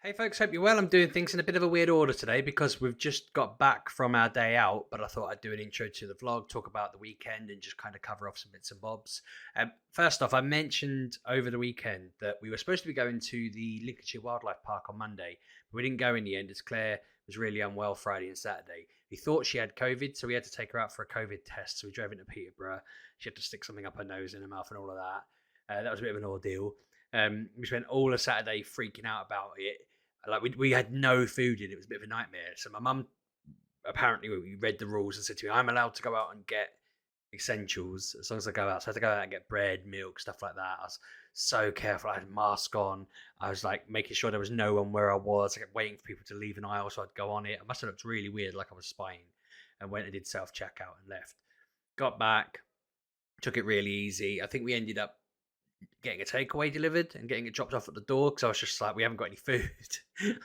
Hey folks, hope you're well. I'm doing things in a bit of a weird order today because we've just got back from our day out, but I thought I'd do an intro to the vlog, talk about the weekend, and just kind of cover off some bits and bobs. First off, I mentioned over the weekend that we were supposed to be going to the Lincolnshire Wildlife Park on Monday, but we didn't go in the end as Claire was really unwell Friday and Saturday. We thought she had COVID, so we had to take her out for a COVID test. So we drove into Peterborough. She had to stick something up her nose and her mouth and all of that. That was a bit of an ordeal. We spent all of Saturday freaking out about it. Like we had no food in. It was a bit of a nightmare. So my mum apparently we read the rules and said to me, I'm allowed to go out and get essentials as long as I go out. So I had to go out and get bread, milk, stuff like that. I was so careful. I had a mask on. I was like making sure there was no one where I was. I kept waiting for people to leave an aisle so I'd go on it. I must have looked really weird, like I was spying, and went and did self checkout and left. Got back, took it really easy. I think we ended up getting a takeaway delivered and getting it dropped off at the door because I was just like, we haven't got any food.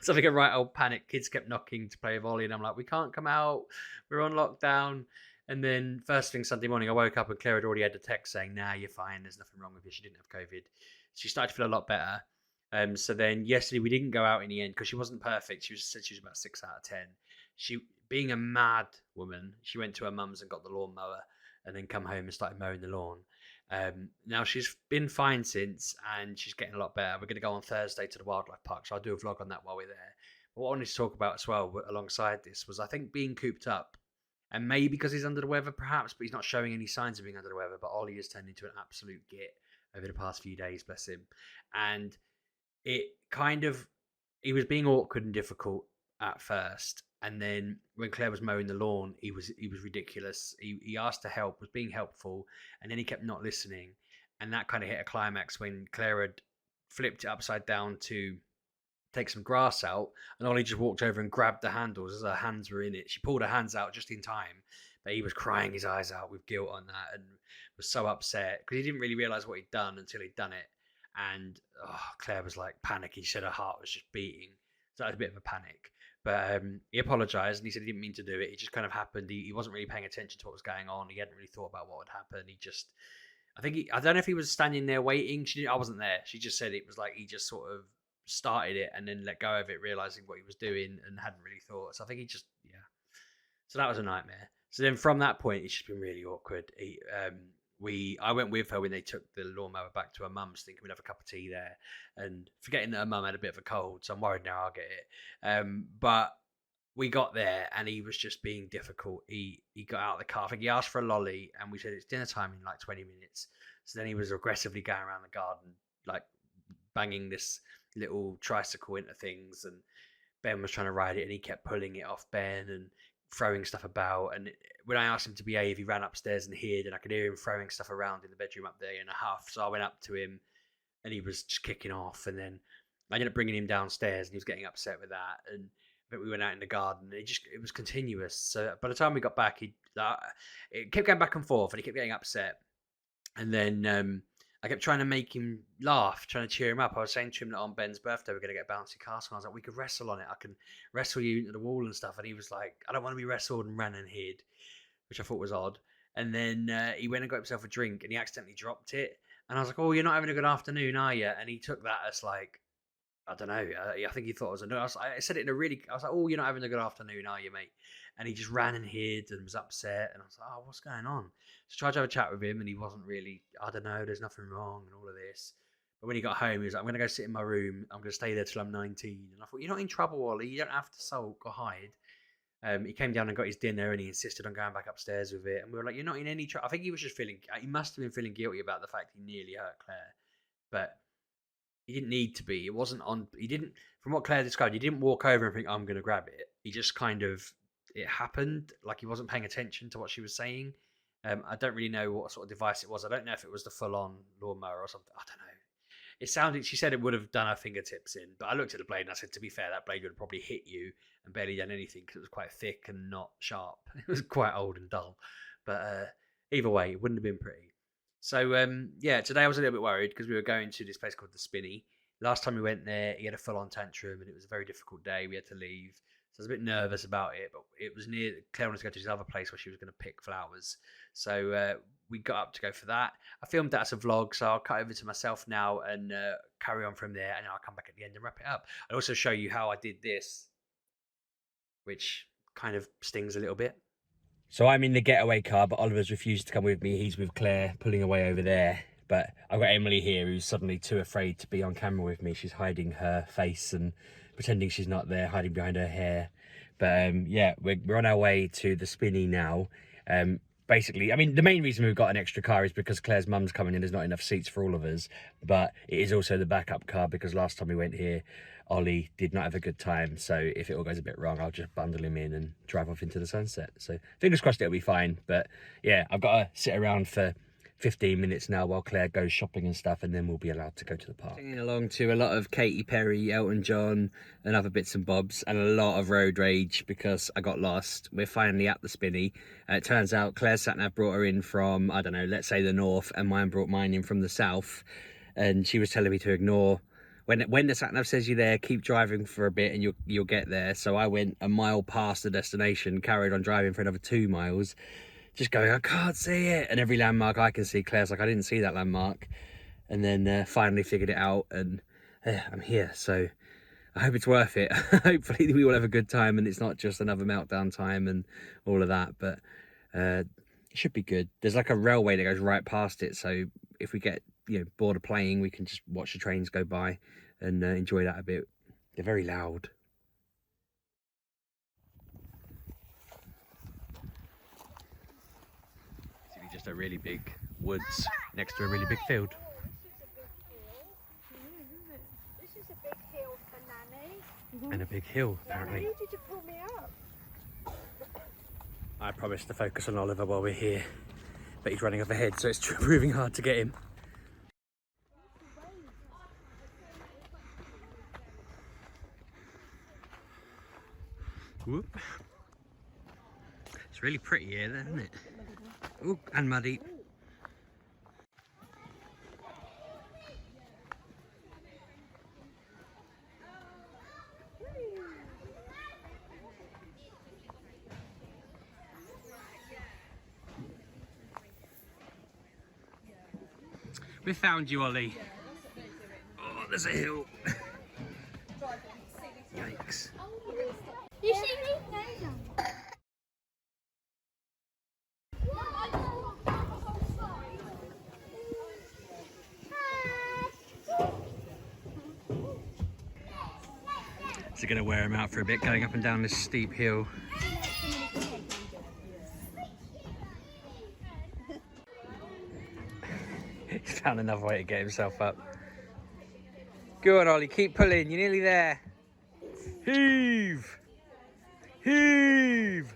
So I think a right old panic. Kids kept knocking to play a volley, and I'm like, we can't come out. We're on lockdown. And then first thing Sunday morning, I woke up and Claire had already had a text saying, "Nah, you're fine. There's nothing wrong with you. She didn't have COVID." She started to feel a lot better. So then yesterday we didn't go out in the end because she wasn't perfect. Said she was about 6 out of 10. She, being a mad woman, she went to her mum's and got the lawnmower, and then come home and started mowing the lawn. Now she's been fine since, and she's getting a lot better. We're going to go on Thursday to the wildlife park, so I'll do a vlog on that while we're there. But what I wanted to talk about as well, alongside this, was I think being cooped up, and maybe because he's under the weather, perhaps, but he's not showing any signs of being under the weather. But Ollie has turned into an absolute git over the past few days, bless him. And it kind of, he was being awkward and difficult at first, and then when Claire was mowing the lawn, he was ridiculous. He asked to help, was being helpful, and then he kept not listening, and that kind of hit a climax when Claire had flipped it upside down to take some grass out, and Ollie just walked over and grabbed the handles as her hands were in it. She pulled her hands out just in time, but he was crying his eyes out with guilt on that and was so upset because he didn't really realize what he'd done until he'd done it. And Claire was like panicking. She said her heart was just beating. So that was a bit of a panic. But he apologized and he said he didn't mean to do it. It just kind of happened. He wasn't really paying attention to what was going on. He hadn't really thought about what would happen. I don't know if he was standing there waiting. I wasn't there. She just said it was like he just sort of started it and then let go of it, realizing what he was doing and hadn't really thought. So I think he just, yeah. So that was a nightmare. So then from that point, it's just been really awkward. I went with her when they took the lawnmower back to her mum's, thinking we'd have a cup of tea there, and forgetting that her mum had a bit of a cold, so I'm worried now I'll get it. But we got there and he was just being difficult. He got out of the car. I think he asked for a lolly, and we said it's dinner time in like 20 minutes. So then he was aggressively going around the garden, like banging this little tricycle into things, and Ben was trying to ride it, and he kept pulling it off Ben and throwing stuff about. And when I asked him to behave, he ran upstairs and hid, and I could hear him throwing stuff around in the bedroom up there in a huff. So I went up to him, and he was just kicking off. And then I ended up bringing him downstairs, and he was getting upset with that. And but we went out in the garden. And it was continuous. So by the time we got back, it kept going back and forth, and he kept getting upset. And then I kept trying to make him laugh, trying to cheer him up. I was saying to him that on Ben's birthday we're going to get a bouncy castle. And I was like, we could wrestle on it. I can wrestle you into the wall and stuff. And he was like, I don't want to be wrestled, and ran and hid, which I thought was odd. And then he went and got himself a drink, and he accidentally dropped it. And I was like, oh, you're not having a good afternoon, are you? And he took that as like, I don't know. I think he thought it was a no. I said it in a really. I was like, "Oh, you're not having a good afternoon, are you, mate?" And he just ran and hid and was upset. And I was like, "Oh, what's going on?" So I tried to have a chat with him, and he wasn't really. I don't know. There's nothing wrong and all of this. But when he got home, he was like, "I'm going to go sit in my room. I'm going to stay there till I'm 19." And I thought, "You're not in trouble, Ollie. You don't have to sulk or hide." He came down and got his dinner, and he insisted on going back upstairs with it. And we were like, "You're not in any trouble." I think he was just feeling. He must have been feeling guilty about the fact he nearly hurt Claire, but he didn't need to be. It wasn't on. He didn't. From what Claire described, he didn't walk over and think, "I'm going to grab it." He just kind of. It happened. Like he wasn't paying attention to what she was saying. I don't really know what sort of device it was. I don't know if it was the full-on lawnmower or something. I don't know. It sounded. She said it would have done her fingertips in, but I looked at the blade and I said, to be fair, that blade would have probably hit you and barely done anything because it was quite thick and not sharp. It was quite old and dull. But either way, it wouldn't have been pretty. So yeah, today I was a little bit worried because we were going to this place called the Spinny. Last time we went there, he had a full-on tantrum and it was a very difficult day. We had to leave. So I was a bit nervous about it, but it was near. Claire wanted to go to this other place where she was going to pick flowers. So we got up to go for that. I filmed that as a vlog, so I'll cut over to myself now and carry on from there, and then I'll come back at the end and wrap it up. I'll also show you how I did this, which kind of stings a little bit. So I'm in the getaway car, but Oliver's refused to come with me. He's with Claire, pulling away over there. But I've got Emily here, who's suddenly too afraid to be on camera with me. She's hiding her face and pretending she's not there, hiding behind her hair. But yeah, we're on our way to the Spinny now. Basically, I mean, the main reason we've got an extra car is because Claire's mum's coming and there's not enough seats for all of us. But it is also the backup car because last time we went here, Ollie did not have a good time. So if it all goes a bit wrong, I'll just bundle him in and drive off into the sunset. So fingers crossed it'll be fine. But yeah, I've got to sit around for 15 minutes now while Claire goes shopping and stuff, and then we'll be allowed to go to the park. Singing along to a lot of Katy Perry, Elton John and other bits and bobs, and a lot of road rage because I got lost. We're finally at the Spinny. It turns out Claire's sat-nav brought her in from, I don't know, let's say the north, and mine brought mine in from the south. And she was telling me to ignore when the sat-nav says you're there, keep driving for a bit and you'll get there. So I went a mile past the destination, carried on driving for another 2 miles, just going, I can't see it. And every landmark I can see, Claire's like, I didn't see that landmark. And then finally figured it out, and I'm here. So I hope it's worth it. Hopefully we will have a good time and it's not just another meltdown time and all of that. But it should be good. There's like a railway that goes right past it. So if we get bored of playing, we can just watch the trains go by and enjoy that a bit. They're very loud. Just a really big woods next to a really big field. This is a big hill for Nanny. And a big hill, apparently. Who did you pull me up? I promised to focus on Oliver while we're here, but he's running off ahead, so it's proving hard to get him. Whoop. It's really pretty here, isn't it? Ooh, and muddy. We found you, Ollie. Oh, there's a hill. Yikes. You see me? Is it going to wear him out for a bit, going up and down this steep hill? He's found another way to get himself up. Go on, Ollie, keep pulling, you're nearly there. Heave! Heave!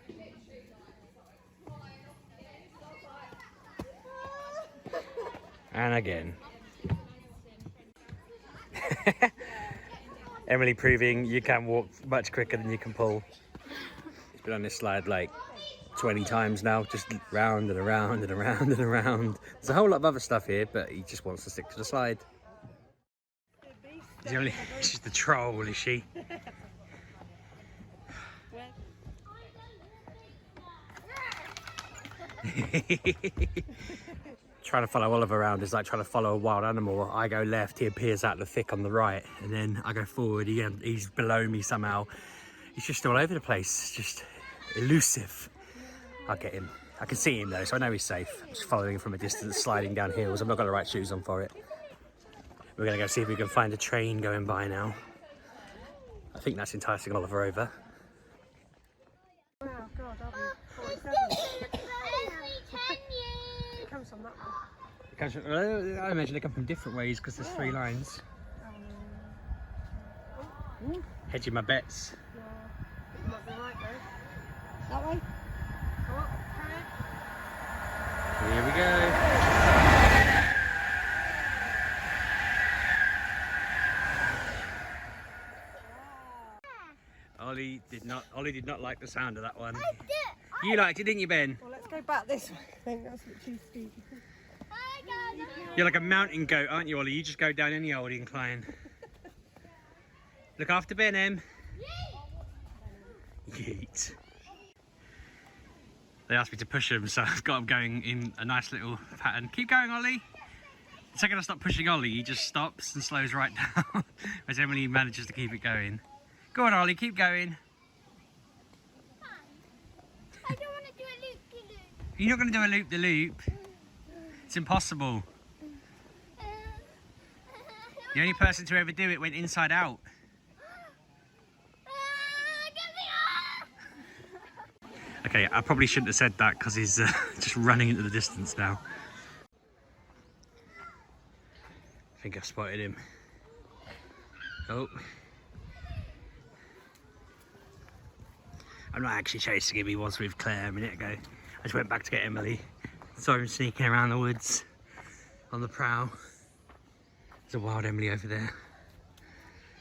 And again. Emily proving you can walk much quicker than you can pull. He's been on this slide like 20 times now, just round and around and around and around. There's a whole lot of other stuff here, but he just wants to stick to the slide. She's the troll, is she? Trying to follow Oliver around is like trying to follow a wild animal. I go left, he appears out the thick on the right, and then I go forward, he's below me somehow. He's just all over the place, just elusive. I'll get him. I can see him though, so I know he's safe. I'm just following him from a distance, sliding down hills. I've not got the right shoes on for it. We're gonna go see if we can find a train going by now. I think that's enticing Oliver over. Wow, God, I'll be 47. It comes from that one. I imagine they come from different ways because there's 3 lines. Hedging my bets. Yeah. Might be right though. That way? Come on, carry it. Here we go. Ollie did not like the sound of that one. You liked it, didn't you, Ben? Well, let's go back this way. I think that's a bit too steep. You're like a mountain goat, aren't you, Ollie? You just go down any old incline. Look after Ben, Em. Yeet. They asked me to push him, so I've got him going in a nice little pattern. Keep going, Ollie. The second I stop pushing Ollie, he just stops and slows right down. Whereas Emily manages to keep it going. Go on, Ollie, keep going. I don't want to do a loop-de-loop. You're not going to do a loop-de-loop. It's impossible. The only person to ever do it went inside out. Okay, I probably shouldn't have said that because he's just running into the distance now. I think I've spotted him. Oh. I'm not actually chasing him, he was with Claire a minute ago. I just went back to get Emily. Saw him sneaking around the woods on the prowl. There's a wild Emily over there.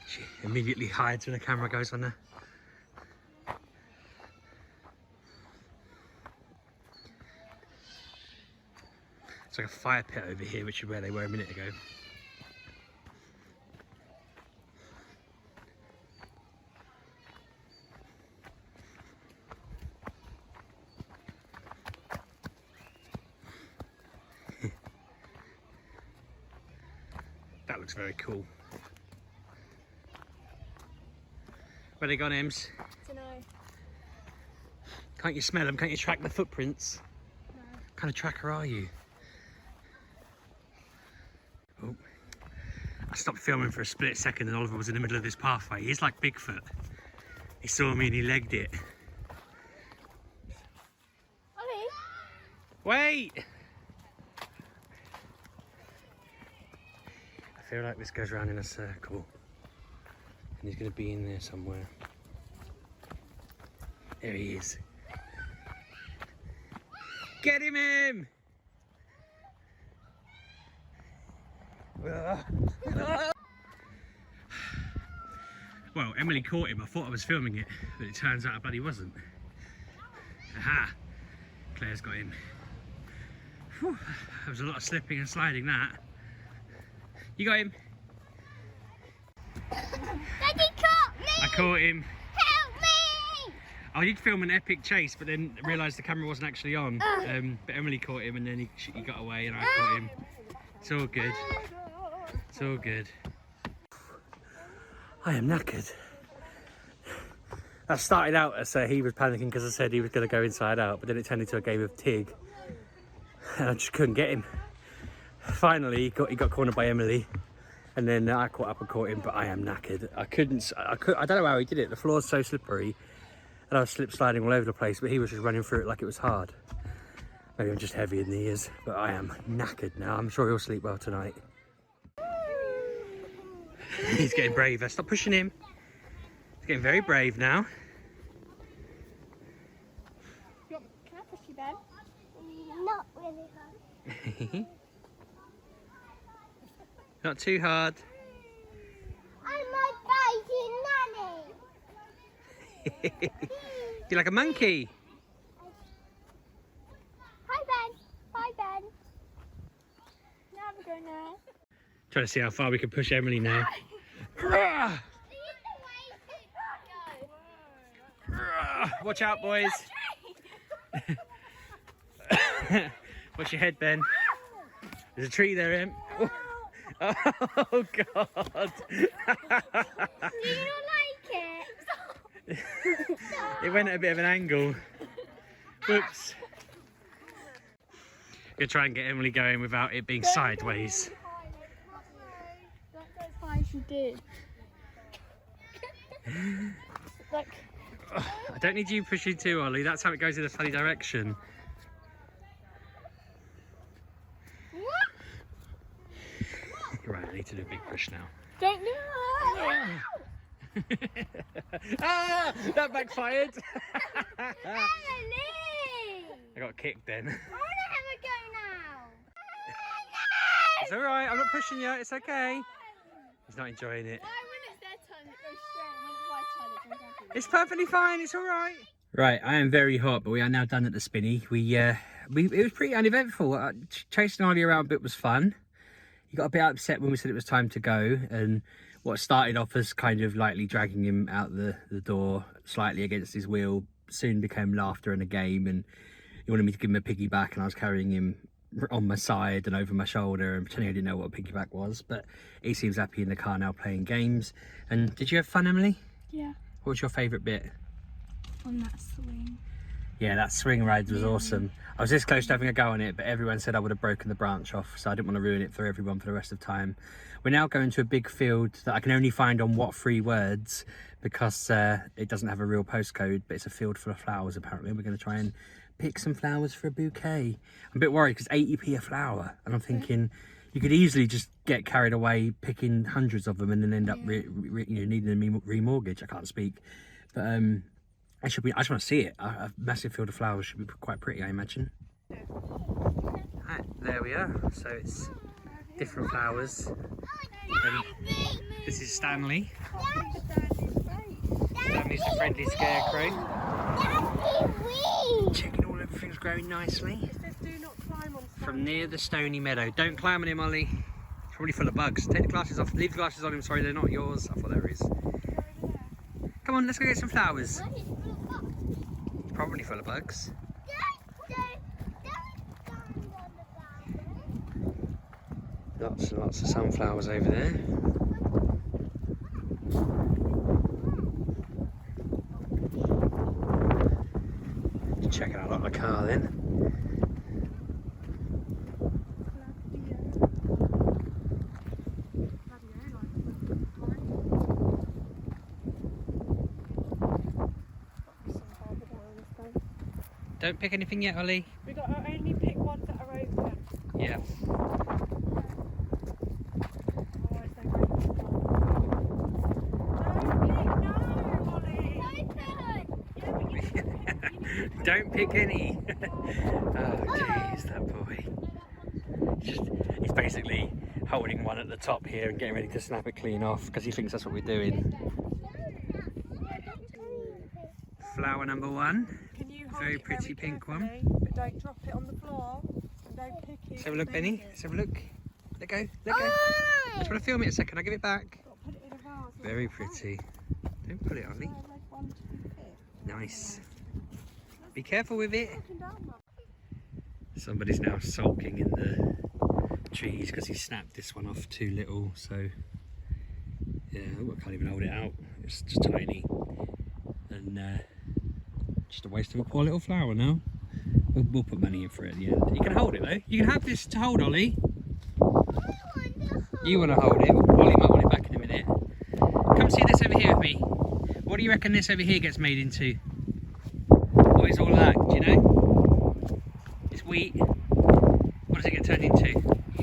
She immediately hides when the camera goes on her. It's like a fire pit over here, which is where they were a minute ago. That looks very cool. Where they gone, Ems? I don't know. Can't you smell them? Can't you track the footprints? No. What kind of tracker are you? Oh. I stopped filming for a split second and Oliver was in the middle of this pathway. He's like Bigfoot. He saw me and he legged it. Ollie? Wait! I feel like this goes round in a circle. And he's going to be in there somewhere. There he is. Get him, Em! Well, Emily caught him. I thought I was filming it, but it turns out I bloody wasn't. Aha! Claire's got him. Whew, there was a lot of slipping and sliding that. You got him? Daddy caught me! I caught him. Help me! I did film an epic chase, but then realised the camera wasn't actually on. But Emily caught him and then he got away and I caught him. It's all good. It's all good. I am knackered. I started out as he was panicking because I said he was going to go inside out, but then it turned into a game of Tig. And I just couldn't get him. Finally, he got cornered by Emily. And then I caught up and caught him, but I am knackered. I don't know how he did it. The floor's so slippery. And I was slip sliding all over the place, but he was just running through it like it was hard. Maybe I'm just heavy in the ears, but I am knackered now. I'm sure he'll sleep well tonight. He's getting braver. Stop pushing him. He's getting very brave now. Can I push you, Ben? Not really hard. Not too hard. I'm a baby nanny. You're like a monkey. Hi, Ben. Hi, Ben. Now we're going now. Trying to see how far we can push Emily now. Watch out, boys. Watch your head, Ben. There's a tree there, Em. Oh, God. Do you not like it? It went at a bit of an angle. Whoops. Gonna try and get Emily going without it being sideways. Don't go as high as you did. Like. I don't need you pushing too, Ollie. That's how it goes in a funny direction. Right, I need to do a big push now. Don't do it. Ah, that backfired. Emily! I got kicked then. I want to have a go now. It's all right. I'm not pushing you. It's okay. He's not enjoying it. Why when it's their turn it goes straight and when it's my turn it goes up? It's perfectly fine. It's all right. Right, I am very hot, but we are now done at the Spinny. It was pretty uneventful. Chasing Ollie around a bit was fun. He got a bit upset when we said it was time to go, and what started off as kind of lightly dragging him out the door slightly against his wheel soon became laughter and a game, and he wanted me to give him a piggyback, and I was carrying him on my side and over my shoulder and pretending I didn't know what a piggyback was. But he seems happy in the car now playing games. And did you have fun, Emily? Yeah. What was your favourite bit? On that swing. Yeah, that swing ride was awesome. I was this close to having a go on it, but everyone said I would have broken the branch off, so I didn't want to ruin it for everyone for the rest of the time. We're now going to a big field that I can only find on what 3 words, because it doesn't have a real postcode, but it's a field full of flowers apparently. We're going to try and pick some flowers for a bouquet. I'm a bit worried because 80p a flower, and I'm thinking you could easily just get carried away picking hundreds of them and then end up needing a remortgage. I can't speak, but I just want to see it. A massive field of flowers should be quite pretty, I imagine. Right, there we are. So it's different flowers. This is Stanley. Stanley's the friendly scarecrow. Checking everything's growing nicely. It says do not climb on From near the stony meadow. Don't climb on him, Ollie. It's probably full of bugs. Take the glasses off. Leave the glasses on him. Sorry, they're not yours. I thought they were his. Come on, let's go get some flowers. It's probably full of bugs. Lots and lots of sunflowers over there. Check out the car then. Don't pick anything yet, Ollie. We got to only pick ones that are open. Yeah. Don't pick any. Oh jeez, that boy. He's basically holding one at the top here and getting ready to snap it clean off because he thinks that's what we're doing. Flower number 1. Can you hold Very it pretty pink one. But don't drop it on the floor. And don't pick it. Let's have a look, Benny. Let's have a look. Let go. Let go. I just want to film it a second. I'll give it back. Put it in a vase. Very pretty. Don't put it on me. Nice. Be careful with it. Somebody's now sulking in the trees because he snapped this one off too little. So yeah, I can't even hold it out. It's just tiny. And just a waste of a poor little flower now. We'll put money in for it at the end. You can hold it though. You can have this to hold, Ollie. You want to hold it. Ollie might want it back in a minute. Come see this over here with me. What do you reckon this over here gets made into? What is all that? Do you know? It's wheat. What does it get turned into?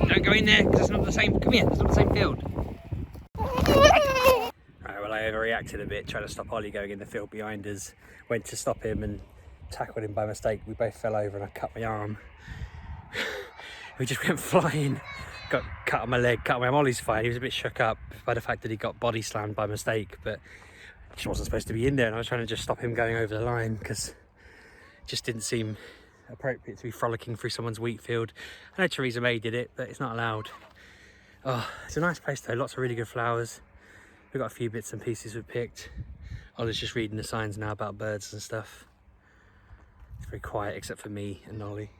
Don't go in there because it's not the same. Come here, it's not the same field. Right, well, I overreacted a bit trying to stop Ollie going in the field behind us. Went to stop him and tackled him by mistake. We both fell over and I cut my arm. We just went flying. Got cut on my leg, cut on my arm. Ollie's fine. He was a bit shook up by the fact that he got body slammed by mistake, but he just wasn't supposed to be in there. And I was trying to just stop him going over the line because it just didn't seem appropriate to be frolicking through someone's wheat field. I know Theresa May did it, but it's not allowed. Oh, it's a nice place though. Lots of really good flowers. We've got a few bits and pieces we've picked. Ollie's just reading the signs now about birds and stuff. It's very quiet except for me and Ollie.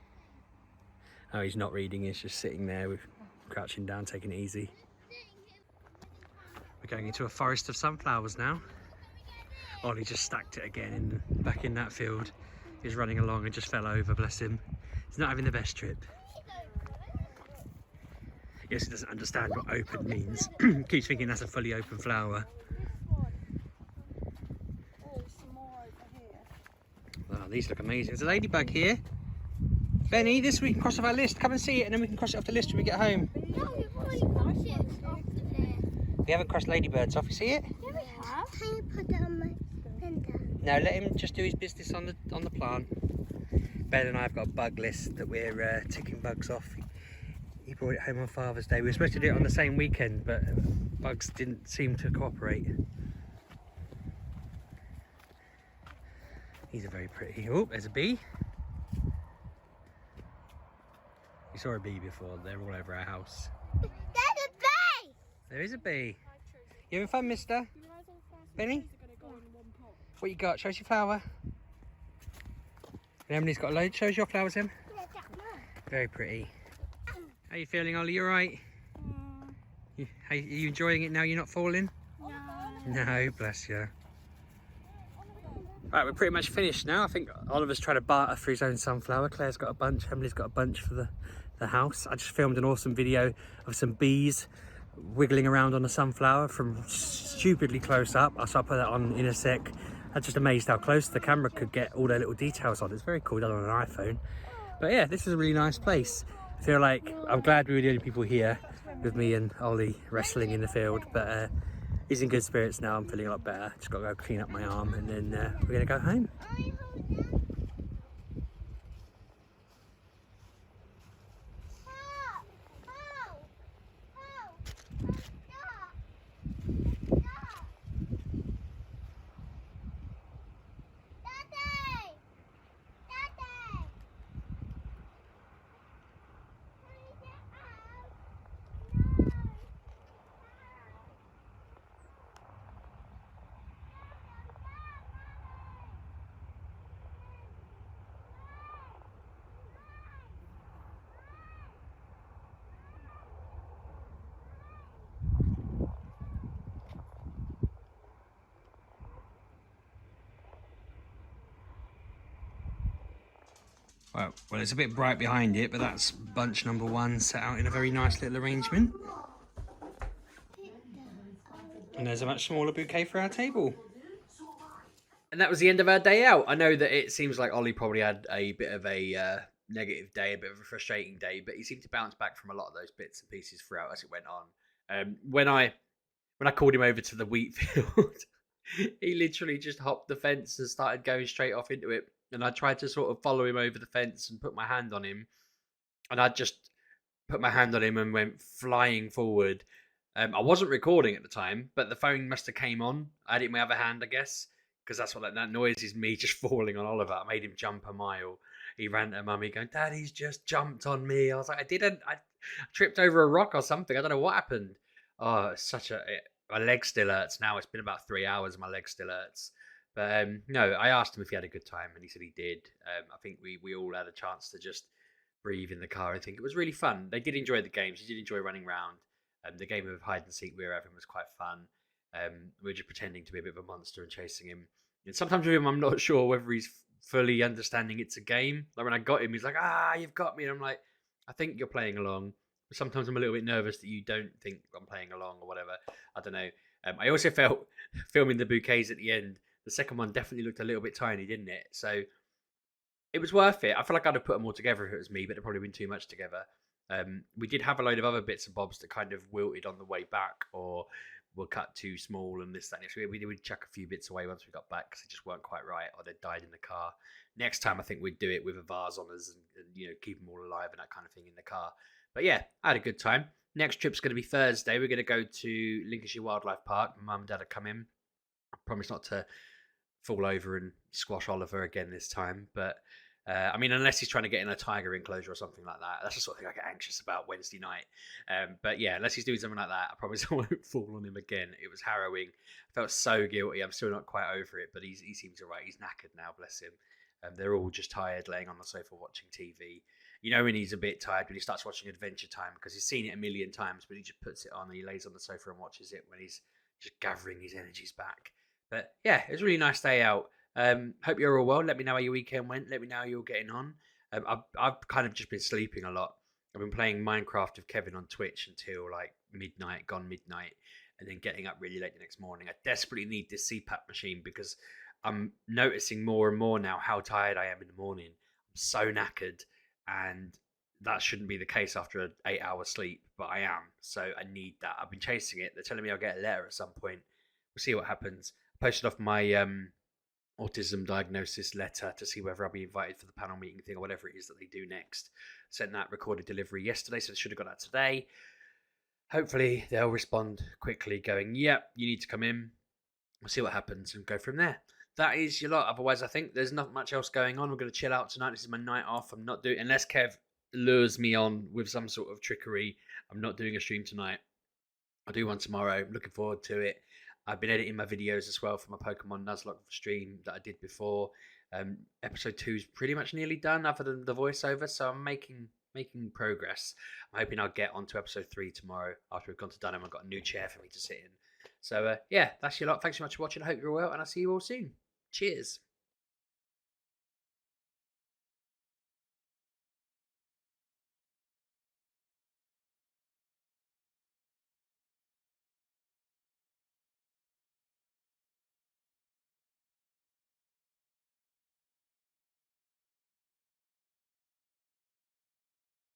Oh, he's not reading, he's just sitting there with crouching down, taking it easy. We're going into a forest of sunflowers now. Ollie just stacked it again back in that field. He's running along and just fell over, bless him. He's not having the best trip. Yes, he doesn't understand what open means. Keeps thinking that's a fully open flower. Wow, these look amazing. There's a ladybug here. Benny, this we can cross off our list. Come and see it and then we can cross it off the list when we get home. No, we've already crossed it off the list. We haven't crossed ladybirds off, you see it? Yeah, we have. Can you put it on my finger? No, let him just do his business on the plant. Ben and I have got a bug list that we're ticking bugs off. He brought it home on Father's Day. We were supposed to do it on the same weekend, but bugs didn't seem to cooperate. These are very pretty. Oh, there's a bee. We saw a bee before. They're all over our house. There's a bee! There is a bee. You having fun, mister? Benny? What you got? Show us your flower. And Emily's got a load. Show us your flowers, Em. Very pretty. How you feeling, Ollie? You alright? Are you enjoying it now you're not falling? No, bless you. Right, we're pretty much finished now. I think Oliver's trying to barter for his own sunflower. Claire's got a bunch, Emily's got a bunch for the house. I just filmed an awesome video of some bees wiggling around on a sunflower from stupidly close up. I'll put that on in a sec. I'm just amazed how close the camera could get all their little details on. It's very cool done on an iPhone. But yeah, this is a really nice place. I feel like I'm glad we were the only people here with me and Ollie wrestling in the field, but he's in good spirits now. I'm feeling a lot better. Just got to go clean up my arm and then we're going to go home. Well, it's a bit bright behind it, but that's bunch number one set out in a very nice little arrangement. And there's a much smaller bouquet for our table. And that was the end of our day out. I know that it seems like Ollie probably had a bit of a negative day, a bit of a frustrating day, but he seemed to bounce back from a lot of those bits and pieces throughout as it went on. When I called him over to the wheat field, he literally just hopped the fence and started going straight off into it. And I tried to sort of follow him over the fence and put my hand on him. And I just put my hand on him and went flying forward. I wasn't recording at the time, but the phone must have came on. I had it in my other hand, I guess, because that's what that noise is, me just falling on Oliver. I made him jump a mile. He ran to Mummy going, "Daddy's just jumped on me." I was like, I didn't. I tripped over a rock or something. I don't know what happened. Oh, it's my leg still hurts now. It's been about 3 hours. My leg still hurts. But no, I asked him if he had a good time, and he said he did. I think we all had a chance to just breathe in the car. I think it was really fun. They did enjoy the games. They did enjoy running around. The game of hide and seek we were having was quite fun. We were just pretending to be a bit of a monster and chasing him. And sometimes with him, I'm not sure whether he's fully understanding it's a game. Like when I got him, he's like, "You've got me." And I'm like, "I think you're playing along." But sometimes I'm a little bit nervous that you don't think I'm playing along or whatever. I don't know. I also felt filming the bouquets at the end. The second one definitely looked a little bit tiny, didn't it? So it was worth it. I feel like I'd have put them all together if it was me, but it'd probably been too much together. We did have a load of other bits and bobs that kind of wilted on the way back or were cut too small and this, that, and this. We would chuck a few bits away once we got back because they just weren't quite right or they died in the car. Next time, I think we'd do it with a vase on us and keep them all alive and that kind of thing in the car. But yeah, I had a good time. Next trip's going to be Thursday. We're going to go to Lincolnshire Wildlife Park. My mum and dad are coming. I promise not to fall over and squash Oliver again this time, but unless he's trying to get in a tiger enclosure or something like that. That's the sort of thing I get anxious about Wednesday night. But yeah, unless he's doing something like that, I promise I won't fall on him again. It was harrowing. I felt so guilty. I'm still not quite over it, but he seems all right. He's knackered now, bless him. They're all just tired, laying on the sofa watching TV. You know when he's a bit tired when he starts watching Adventure Time because he's seen it a million times, but he just puts it on and he lays on the sofa and watches it when he's just gathering his energies back. But yeah, it was a really nice day out. Hope you're all well. Let me know how your weekend went. Let me know how you're getting on. I've kind of just been sleeping a lot. I've been playing Minecraft with Kevin on Twitch until like gone midnight, and then getting up really late the next morning. I desperately need this CPAP machine because I'm noticing more and more now how tired I am in the morning. I'm so knackered, and that shouldn't be the case after an 8-hour sleep, but I am. So I need that. I've been chasing it. They're telling me I'll get a letter at some point. We'll see what happens. I posted off my autism diagnosis letter to see whether I'll be invited for the panel meeting thing or whatever it is that they do next. Sent that recorded delivery yesterday, so I should have got that today. Hopefully they'll respond quickly going, "Yep, you need to come in." We'll see what happens and go from there. That is your lot. Otherwise, I think there's not much else going on. We're going to chill out tonight. This is my night off. I'm not doing, unless Kev lures me on with some sort of trickery, I'm not doing a stream tonight. I'll do one tomorrow. Looking forward to it. I've been editing my videos as well for my Pokemon Nuzlocke stream that I did before. Episode 2 is pretty much nearly done, other than the voiceover. So I'm making progress. I'm hoping I'll get onto episode 3 tomorrow after we've gone to Dunham. I've got a new chair for me to sit in. So yeah, that's your lot. Thanks so much for watching. I hope you're well, and I'll see you all soon. Cheers.